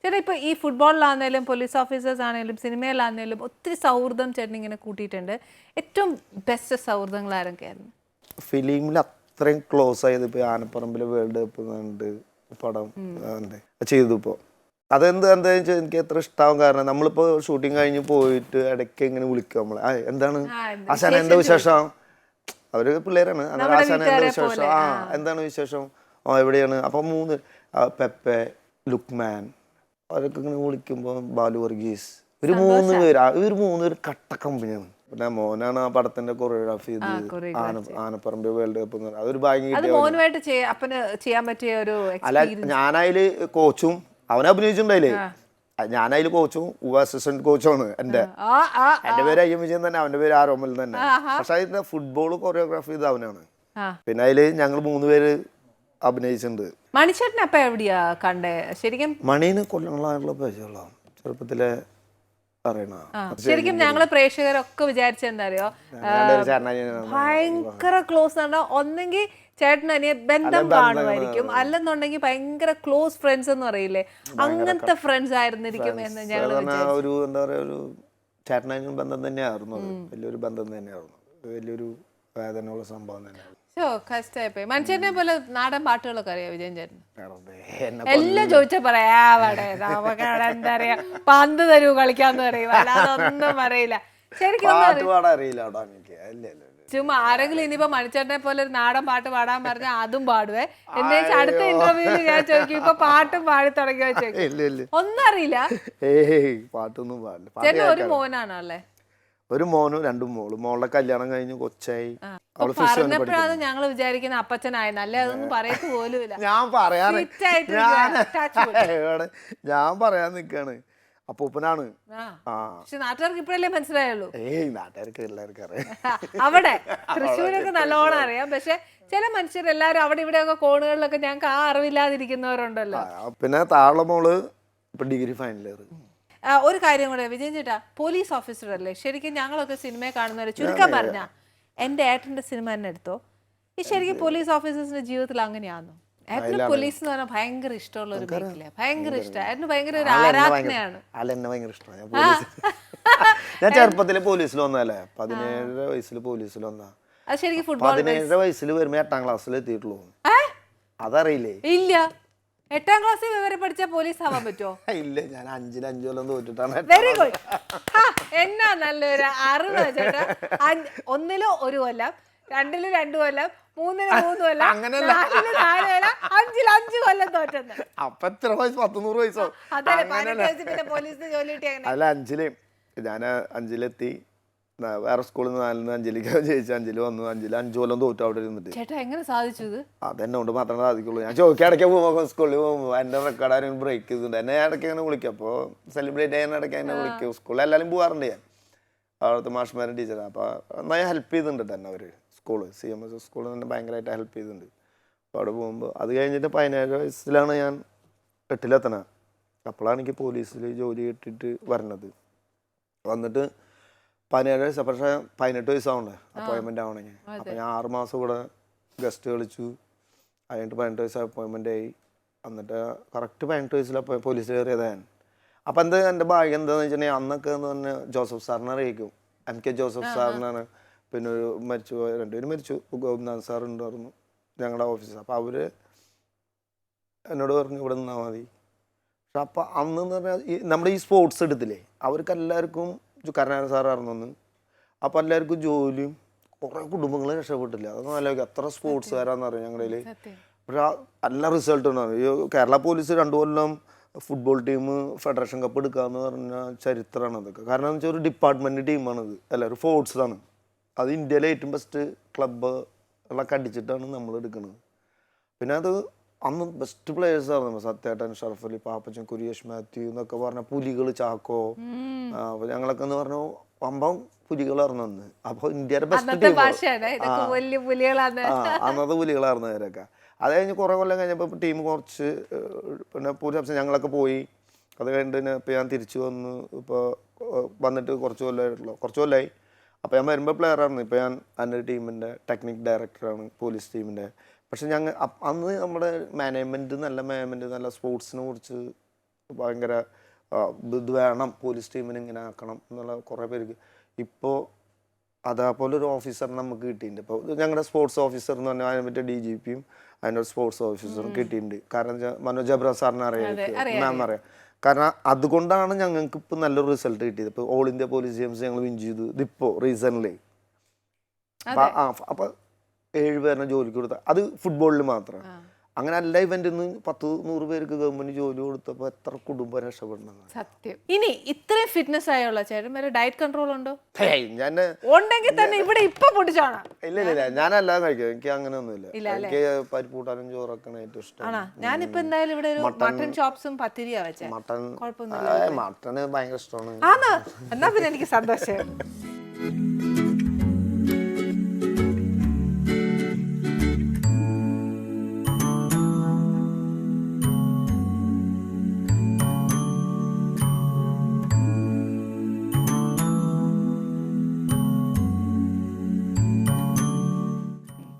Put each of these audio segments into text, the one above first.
ചേട്ടാ ഇപ്പൊ ഈ ഫുട്ബോളിലാണെങ്കിലും പോലീസ് ഓഫീസേഴ്സ് ആണെങ്കിലും സിനിമയിലാണെങ്കിലും ഒത്തിരി സൗഹൃദം ചേട്ടൻ ഇങ്ങനെ കൂട്ടിയിട്ടുണ്ട്. ഏറ്റവും ബെസ്റ്റ് സൗഹൃദങ്ങൾ ആരൊക്കെയായിരുന്നു? ഫിലിമിൽ അത്രയും ക്ലോസ് ആയത് ഇപ്പോൾ ആനപ്പറമ്പിൽ വേൾഡ് കപ്പ് കണ്ട് പടം ചെയ്തു. ഇപ്പോൾ എന്താ വെച്ചാൽ എനിക്ക് എത്ര ഇഷ്ടമാവും. കാരണം നമ്മളിപ്പോൾ ഷൂട്ടിങ് കഴിഞ്ഞ് പോയിട്ട് ഇടയ്ക്ക് ഇങ്ങനെ വിളിക്കും നമ്മൾ, എന്താണ് ആശാന എന്താ വിശേഷം, അവര് പിള്ളേരാണ്, ആശാന എന്താ വിശേഷം, എന്താണ് വിശേഷം, എവിടെയാണ്. അപ്പം പെപ്പെ, ലുക്മാൻ അവരൊക്കെ ഇങ്ങനെ വിളിക്കുമ്പോൾ ബാലു വർഗീസ്, ഇവർ മൂന്ന് പേര് കട്ട കമ്പനിയാണ്. പിന്നെ മോനാണ് ആ പടത്തിന്റെ കൊറിയോഗ്രാഫി ചെയ്ത് ആനപ്പറമ്പ് വേൾഡ് കപ്പ്. അതൊരു ഭാഗ്യം. അല്ല, ഞാനതില് കോച്ചും അവനെ അഭിനയിച്ചിട്ടുണ്ടായില്ലേ, ഞാനതില് കോച്ചും അസിസ്റ്റന്റ് കോച്ചുമാണ്. എന്റെ പേര് അയ്യം വിജയൻ തന്നെ, അവന്റെ പേര് ആരോമൽ തന്നെ. പക്ഷെ അതിന്റെ ഫുട്ബോൾ കൊറിയോഗ്രാഫി ചെയ്ത് അവനാണ്. പിന്നെ അതില് ഞങ്ങൾ 3 പേര് അഭിനയിച്ചിട്ടുണ്ട്. മണിച്ചേട്ടൻ അപ്പൊ എവിടെയാ കണ്ടേ? ശരിക്കും മണീന് കൊല്ലങ്ങളായിട്ടുള്ള പരിചയമുള്ള ചെറുപ്പത്തിലെ ശരിക്കും ഞങ്ങള് പ്രേക്ഷകരൊക്കെ വിചാരിച്ചെന്താ അറിയോ, ഭയങ്കര ക്ലോസ് ആണ്. ഒന്നെങ്കിൽ ചേട്ടൻ അനിയ ബന്ധം കാണുമായിരിക്കും, അല്ലെന്നുണ്ടെങ്കിൽ ഭയങ്കര ക്ലോസ് ഫ്രണ്ട്സ് എന്ന് പറയില്ലേ, അങ്ങനത്തെ ഫ്രണ്ട്സ് ആയിരുന്നിരിക്കും എന്ന് ഞങ്ങൾ ഒരു എന്താ പറയാ, ഒരു ചേട്ടനും ബന്ധം തന്നെയായിരുന്നു. വലിയൊരു ബന്ധം തന്നെയായിരുന്നു, വലിയൊരു വേദനയുള്ള സംഭവം തന്നെയാണ്. മനുഷ്യനെ പോലെ നാടൻ പാട്ടുകളൊക്കെ അറിയാം വിജയൻ ചേട്ടൻ? എല്ലാം ചോദിച്ചാ പറയാ എന്താ പറയാ, പന്ത് തരൂ കളിക്കാന്ന് പറയും, അല്ലാതൊന്നും അറിയില്ല. ശരിക്കും ചുമ്മാ ആരെങ്കിലും ഇനിയിപ്പോ മണിച്ചേട്ടനെ പോലെ ഒരു നാടൻ പാട്ട് പാടാൻ പറഞ്ഞാൽ അതും പാടുവേ. എന്താ വെച്ചാൽ അടുത്ത ഇന്റർവ്യൂല് ഞാൻ ചോദിക്കും, ഇപ്പൊ പാട്ടും പാടി തുടങ്ങിയ ചോദിക്കും, ഒന്നും അറിയില്ല. പാട്ടൊന്നും പാടില്ല. ചേട്ടൻ ഒരു മോനാണല്ലേ? ഒരു മോനും 2 മോളും. മോളുടെ കല്യാണം കഴിഞ്ഞ് കൊച്ചായി. പറഞ്ഞപ്പോഴാണ് ഞങ്ങൾ വിചാരിക്കുന്ന അപ്പച്ചനായിരുന്നു, അല്ലേ അതൊന്നും പറയത്ത് പോലുമില്ല. ഞാൻ പറയാൻ നിക്കാണ്, അപ്പൂപ്പനാണ്. പക്ഷെ നാട്ടുകാർക്ക് ഇപ്പഴല്ലേ മനസ്സിലായുള്ളൂ. നാട്ടുകാർക്ക് എല്ലാവർക്കും അറിയാം. അവിടെ തൃശ്ശൂരൊക്കെ നല്ലോണം അറിയാം. പക്ഷെ ചില മനുഷ്യരെല്ലാരും അവിടെ ഇവിടെയൊക്കെ കോണുകളിലൊക്കെ ഞങ്ങൾക്ക് ആ അറിവില്ലാതിരിക്കുന്നവരുണ്ടല്ലോ. പിന്നെ താഴെ മോള് ഇപ്പൊ ഡിഗ്രി ഫൈനൽ ഇയർ. ഒരു കാര്യം കൂടെ വിജയൻ ചേട്ടാ, പോലീസ് ഓഫീസർ അല്ലേ? ശരിക്കും ഞങ്ങളൊക്കെ സിനിമയെ കാണുന്നവരെ ചുരുക്കം പറഞ്ഞ എന്റെ ഏട്ടന്റെ സിനിമ തന്നെ എടുത്തോ, ഈ ശരിക്കും പോലീസ് ഓഫീസേഴ്സിന്റെ ജീവിതത്തിൽ അങ്ങനെയാണോ? ഏട്ടന് പോലീസ് എന്ന് പറഞ്ഞാൽ ഭയങ്കര ഇഷ്ടമുള്ള ഒരു മേഖല, ഭയങ്കര ഇഷ്ടം. ഏട്ടന് ഭയങ്കര ഒരു ആരാധനയാണ്. ഞാൻ ചെറുപ്പത്തില് പോലീസിൽ വന്നല്ലേ, 17 വയസ്സിൽ പോലീസിൽ വന്നാ. അത് ശരിക്കും ഫുട്ബോൾ 17 വയസ്സിൽ വരുമ്പോ 8ാം ക്ലാസ്സിൽ എത്തിയിട്ടുള്ളൂ. അതറിയില്ലേ? ഇല്ല, 8ാം ക്ലാസ്സിൽ വരെ പഠിച്ചാൽ പോലീസ് ആവാൻ പറ്റുമോ? ഇല്ല, ഞാൻ 5 കൊല്ലം തോറ്റിട്ടാണ്. Very good. എന്നാ നല്ലൊരു അറിവ് ചേട്ടാ. 1ല് 1 കൊല്ലം, 2ല് 2 കൊല്ലം, 3ല് 3 കൊല്ലം, 4ല് 4 കൊല്ലം, 5ല് 5 കൊല്ലം തോറ്റെന്ന്. അപ്പൊ എത്ര വയസ്സ്? 100 വയസ്സോ? അല്ല, 5ല് ഞാൻ 5ലെത്തി. വേറെ സ്കൂളിൽ നിന്ന് 4ന്ന് 5ലേക്ക് ജയിച്ചു. 5ല് വന്നു. 5ല് 5 കൊല്ലം തോറ്റു അവിടെ ഇരുന്നിട്ട്. ചേട്ടാ എങ്ങനെ സാധിച്ചത്? അതെന്നെ കൊണ്ട് മാത്രമേ സാധിക്കുള്ളൂ. ഞാൻ ചോദിക്കാൻ ഇടയ്ക്ക് പോകുമ്പോൾ സ്കൂളിൽ പോകുമ്പോൾ എന്റെ റെക്കോർഡ് ആരും ബ്രേക്ക് ചെയ്തിട്ടുണ്ട്. എന്നെ ഇടയ്ക്ക് അങ്ങനെ വിളിക്കും. അപ്പോൾ സെലിബ്രേറ്റ് ചെയ്യാൻ ഇടയ്ക്ക് എന്നെ വിളിക്കും. സ്കൂളിൽ എല്ലാവരും പോകാറുണ്ട് ഞാൻ, അവിടുത്തെ മാഷ്മാരും ടീച്ചറും. അപ്പോൾ നന്നായി ഹെൽപ്പ് ചെയ്തിട്ടുണ്ട് തന്നെ അവർ. സ്കൂള് CMS സ്കൂളിൽ തന്നെ ഭയങ്കരമായിട്ട് ഹെൽപ്പ് ചെയ്തിട്ടുണ്ട്. അപ്പോൾ അവിടെ പോകുമ്പോൾ അത് കഴിഞ്ഞിട്ട് 17 വയസ്സിലാണ് ഞാൻ 8ലെത്തണത്. അപ്പോഴാണ് എനിക്ക് പോലീസിൽ ജോലി കിട്ടിയിട്ട് വരണത്. വന്നിട്ട് 17 വയസ്സ്, പക്ഷേ 18 വയസ്സാവണ്ടേ അപ്പോയിൻമെൻ്റ് ആവണമെങ്കിൽ. അപ്പോൾ ഞാൻ 6 മാസം ഇവിടെ ഗസ്റ്റ് കളിച്ചു. അതിനിട്ട് 18 വയസ്സ് അപ്പോയിൻമെൻ്റ് ആയി. എന്നിട്ട് കറക്റ്റ് 18 വയസ്സിൽ പോലീസിൽ കയറിയതാണ് ഞാൻ. അപ്പം എൻ്റെ ഭാഗ്യം എന്താണെന്ന് വെച്ചിട്ടുണ്ടെങ്കിൽ അന്നൊക്കെ എന്ന് പറഞ്ഞാൽ ജോസഫ് സാറിനെ അറിയിക്കും. MK ജോസഫ് സാറിനാണ്. പിന്നെ ഒരു മരിച്ചു പോയ 2 പേര് മരിച്ചു. ഗോപിനാഥ് സാർ ഉണ്ടായിരുന്നു ഞങ്ങളുടെ ഓഫീസിൽ. അപ്പോൾ അവർ എന്നോട് പറഞ്ഞു ഇവിടെ നിന്നാൽ മതി. പക്ഷെ അപ്പം അന്നെന്ന് പറഞ്ഞാൽ നമ്മുടെ ഈ സ്പോർട്സ് എടുത്തില്ലേ, അവർക്ക് എല്ലാവർക്കും കരുണാകരൻ സാറായിരുന്നു അന്ന്. അപ്പോൾ എല്ലാവർക്കും ജോലിയും കുറേ കുടുംബങ്ങൾ രക്ഷപ്പെട്ടില്ല. അതൊന്നും ആലോചിക്കുക, എത്ര സ്പോർട്സുകാരാന്ന് അറിയാം ഞങ്ങളുടെ കയ്യിൽ. പക്ഷേ നല്ല റിസൾട്ട് ഉണ്ടാകും. ഈ കേരള പോലീസ് 2 കൊല്ലം ഫുട്ബോൾ ടീം ഫെഡറേഷൻ കപ്പ് എടുക്കാന്ന് പറഞ്ഞാൽ ചരിത്രമാണ് അതൊക്കെ. കാരണം എന്ന് വെച്ചാൽ ഒരു ഡിപ്പാർട്ട്മെൻറ്റ് ടീമാണിത്, അല്ല ഒരു സ്പോർട്സാണ്. അത് ഇന്ത്യയിലെ ഏറ്റവും ബെസ്റ്റ് ക്ലബ്ബുകളൊക്കെ അടിച്ചിട്ടാണ് നമ്മൾ എടുക്കുന്നത്. പിന്നെ അത് അന്ന് ബെസ്റ്റ് പ്ലേയേഴ്സ് ആയിരുന്നു. സത്യേട്ടൻ, ഷറഫ് അലി, പാപ്പച്ചൻ, കുരിയേഷ് മാത്യു എന്നൊക്കെ പറഞ്ഞ പുലികൾ, ചാക്കോ. അപ്പോൾ ഞങ്ങളൊക്കെ എന്ന് പറഞ്ഞാൽ വമ്പം പുലികളായിരുന്നു അന്ന്. അപ്പോൾ ഇന്ത്യയുടെ ബെസ്റ്റ് ടീം അന്നത്തെ പുലികളായിരുന്നു അവരൊക്കെ. അത് കഴിഞ്ഞ് കുറേ കൊല്ലം കഴിഞ്ഞപ്പോൾ ടീം കുറച്ച് പിന്നെ പൂജ ഞങ്ങളൊക്കെ പോയി. അത് കഴിഞ്ഞിട്ട് ഇപ്പോൾ ഞാൻ തിരിച്ചു വന്നു. ഇപ്പോൾ വന്നിട്ട് കുറച്ച് കൊല്ലമായി. അപ്പോൾ ഞാൻ വരുമ്പോൾ പ്ലെയറായിരുന്നു. ഇപ്പോൾ ഞാൻ എൻ്റെ ടീമിൻ്റെ ടെക്നിക് ഡയറക്ടറാണ് പോലീസ് ടീമിൻ്റെ. പക്ഷെ അന്ന് നമ്മുടെ മാനേജ്മെൻറ്റ് നല്ല സ്പോർട്സിനെ കുറിച്ച് ഭയങ്കര ഇത് വേണം, പോലീസ് ടീമിന് ഇങ്ങനെ ആക്കണം എന്നുള്ള കുറേ പേർക്ക്. ഇപ്പോൾ അതേപോലെ ഒരു ഓഫീസർ നമുക്ക് കിട്ടിയിട്ടുണ്ട്. ഇപ്പോൾ ഞങ്ങളുടെ സ്പോർട്സ് ഓഫീസർ എന്ന് പറഞ്ഞാൽ അതിനെ പറ്റിയ DGPയും അതിൻ്റെ സ്പോർട്സ് ഓഫീസറും കിട്ടിയിട്ടുണ്ട്. കാരണം മനോജ് അബ്രാം സാറിനെ അറിയാം, അറിയാം. കാരണം അതുകൊണ്ടാണ് ഞങ്ങൾക്ക് ഇപ്പോൾ നല്ലൊരു റിസൾട്ട് കിട്ടിയത്. ഇപ്പോൾ ഓൾ ഇന്ത്യ പോലീസ് ഗെയിംസ് ഞങ്ങൾ വിൻ ചെയ്തു. ഇതിപ്പോൾ റീസെൻ്റ്ലി അപ്പോൾ 7 പേരിനെ ജോലിക്ക് കൊടുത്ത, അത് ഫുട്ബോളിൽ മാത്രം. അങ്ങനെ എല്ലാ ഇവന്റിൽ നിന്ന് 10-100 പേർക്ക് ഗവൺമെന്റ് ജോലി കൊടുത്തപ്പോൾ എത്ര കുടുംബം രക്ഷപ്പെടണം. സത്യം. ഇനി ഇത്രയും ഫിറ്റ്നസ് ആയുള്ള ചേട്ടൻ വരെ ഡയറ്റ് കൺട്രോൾ ഉണ്ടോ? ഞാൻ ഉണ്ടെങ്കിൽ തന്നെ ഇവിടെ ഇപ്പൊ പൊട്ടിച്ചാണ്. ഇല്ല ഞാനെല്ലാം കഴിക്കും. എനിക്ക് അങ്ങനെ ഒന്നുമില്ല. എനിക്ക് പരിപ്പൂട്ടാനും ചോറൊക്കെയാണ് ഏറ്റവും ഇഷ്ടം. ആണോ? ഞാനിപ്പോ എന്തായാലും ഇവിടെ ഒരു മട്ടൺ ചോപ്സും പത്തിരിയാ വെച്ചേ. മട്ടണ് ഭയങ്കര ഇഷ്ടമാണ്. ആണോ? എന്നാ പിന്നെ എനിക്ക് സന്തോഷം.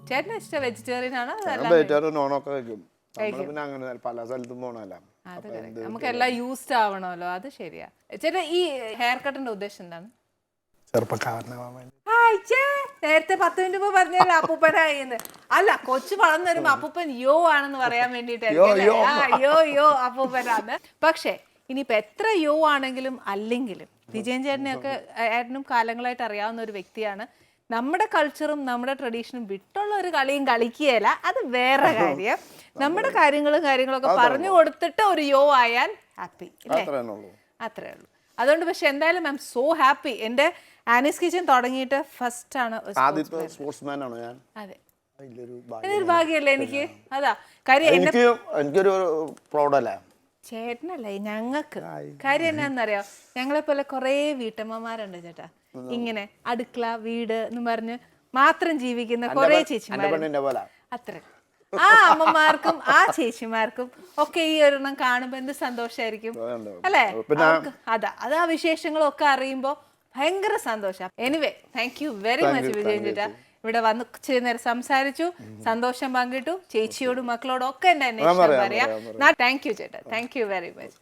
ചേട്ടന് ഇഷ്ടം വെജിറ്റേറിയൻ ആണ്? നോണൊക്കെ കഴിക്കും. പിന്നെ അങ്ങനെ പല സ്ഥലത്തും പോണല്ല, നമുക്ക് എല്ലാം യൂസ്ഡ് ആവണമല്ലോ. അത് ശരിയാ. ചേട്ടാ ഈ ഹെയർ കട്ടിന്റെ ഉദ്ദേശം എന്താണ്? നേരത്തെ 10 മിനിറ്റ് മുമ്പ് പറഞ്ഞല്ലോ അപ്പൂപ്പനായിന്ന്. അല്ല, കൊച്ചു വളർന്നു വരുമ്പോ അപ്പൂപ്പൻ യോ ആണെന്ന് പറയാൻ വേണ്ടിട്ടായിരിക്കും യോ അപ്പൂപ്പനാന്ന്. പക്ഷെ ഇനിയിപ്പോ എത്ര യോ ആണെങ്കിലും അല്ലെങ്കിലും വിജയൻ ചേട്ടനെയൊക്കെ ഏട്ടനും കാലങ്ങളായിട്ട് അറിയാവുന്ന ഒരു വ്യക്തിയാണ്. നമ്മുടെ കൾച്ചറും നമ്മുടെ ട്രഡീഷനും വിട്ടുള്ള ഒരു കളിയും കളിക്കുകയല്ല, അത് വേറെ കാര്യം. നമ്മുടെ കാര്യങ്ങളൊക്കെ പറഞ്ഞു കൊടുത്തിട്ട് ഒരു യോ ആയാൽ ഹാപ്പി അല്ലേ? അത്രേ ഉള്ളൂ. അതുകൊണ്ട് പക്ഷെ എന്തായാലും ഐ എം സോ ഹാപ്പി. എൻ്റെ ആനീസ് കിച്ചൻ തുടങ്ങിയിട്ട് ഫസ്റ്റ് ആണ്. അതെ, ഒരു ഭാഗ്യല്ലേ എനിക്ക്. അതാ കാര്യം. എനിക്കൊരു പ്രൗഡല്ലേ ചേട്ടനല്ലേ ഞങ്ങൾക്ക്. കാര്യം എന്നാന്നറിയോ, ഞങ്ങളെ പോലെ കുറേ വീട്ടമ്മമാരുണ്ട് ചേട്ടാ, ഇങ്ങനെ അടുക്കള വീട് എന്ന് പറഞ്ഞ് മാത്രം ജീവിക്കുന്ന കുറേ ചേച്ചിമാർ. അത്ര ആ അമ്മമാർക്കും ആ ചേച്ചിമാർക്കും ഒക്കെ ഈ ഒരെണ്ണം കാണുമ്പോ എന്ത് സന്തോഷായിരിക്കും അല്ലേ? അത് ആ വിശേഷങ്ങളൊക്കെ അറിയുമ്പോ ഭയങ്കര സന്തോഷം. Anyway, thank you very much Vijayan ചേട്ടാ. ഇവിടെ വന്ന് ഇച്ചിരി നേരം സംസാരിച്ചു, സന്തോഷം പങ്കിട്ടു. ചേച്ചിയോടും മക്കളോടും ഒക്കെ എന്റെ അന്വേഷണം പറയാം. താങ്ക് യു ചേട്ടാ, താങ്ക് യു വെരി മച്ച്.